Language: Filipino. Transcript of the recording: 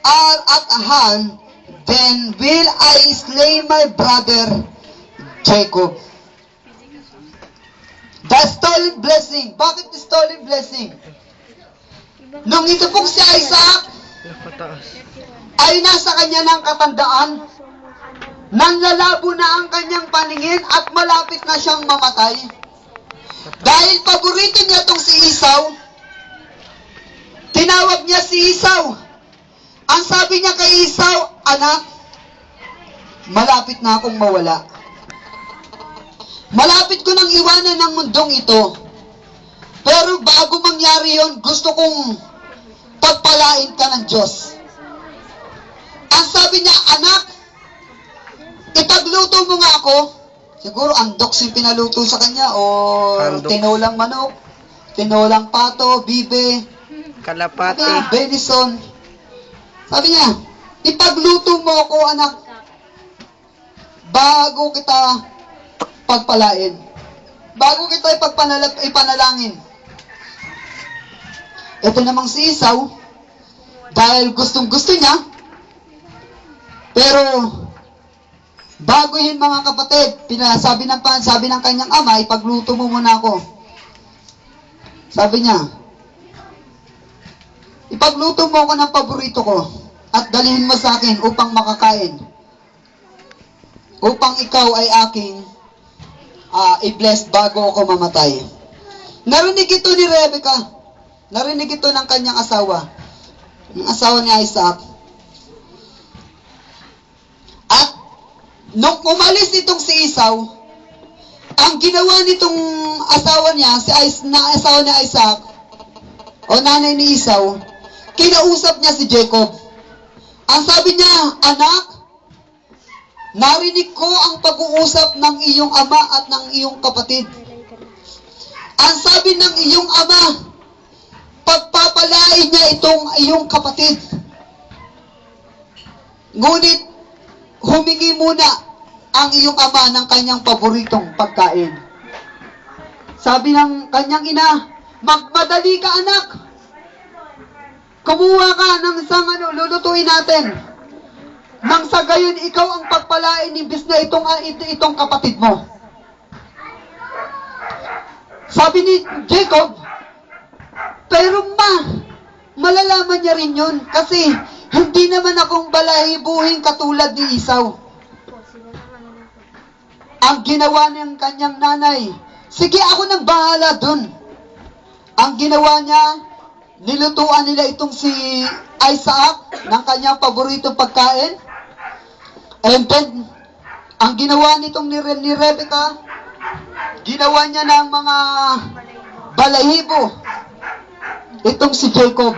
are at hand, then will I slay my brother Jacob. The stolen blessing. Bakit the stolen blessing? Nung ito pong si Isaac ay nasa kanya ng katandaan, nanlalabo na ang kanyang paningin at malapit na siyang mamatay. Dahil paborito niya itong si Esau, tinawag niya si Esau. Ang sabi niya kay Esau, anak, malapit na akong mawala. Malapit ko nang iwanan ng mundong ito. Pero bago mangyari yon, gusto kong pagpalain ka ng Diyos. Ang sabi niya, anak, ipagluto mo nga ako. Siguro andoks yung pinaluto sa kanya o tinolang manok, tinolang pato, bibe, kalapati, venison. Sabi niya, ipagluto mo ako, anak, bago kita pagpalain. Bago kita ipanalangin. Ito namang si Esau, dahil gustong-gusto niya, pero bago yun mga kapatid, sabi ng kanyang ama, ipagluto mo muna ako. Sabi niya, ipagluto mo ako ng paborito ko at dalhin mo sa akin upang makakain. Upang ikaw ay aking i-bless bago ako mamatay. Narinig ito ni Rebecca. Narinig ito ng kanyang asawa. Ng asawa ni Isaac. At nung umalis itong si Esau, ang ginawa nitong asawa niya, asawa ni Isaac, o nanay ni Esau, kinausap niya si Jacob. Ang sabi niya, anak, narinig ko ang pag-uusap ng iyong ama at ng iyong kapatid. Ang sabi ng iyong ama, pagpapalain niya itong iyong kapatid. Ngunit, humingi muna ang iyong ama ng kanyang paboritong pagkain. Sabi ng kanyang ina, magmadali ka anak. Kumuha ka ng isang lulutuin natin. Nang sa gayon, ikaw ang pagpalain imbis na itong kapatid mo. Sabi ni Jacob, pero malalaman niya rin yun kasi hindi naman akong balahibuhin katulad ni Esau. Ang ginawa ng kanyang nanay, sige ako nang bahala dun. Ang ginawa niya, nilutuan nila itong si Isaac ng kanyang paboritong pagkain. And then, ang ginawa nitong ni Rebecca, ginawa niya ng mga balahibo itong si Jacob.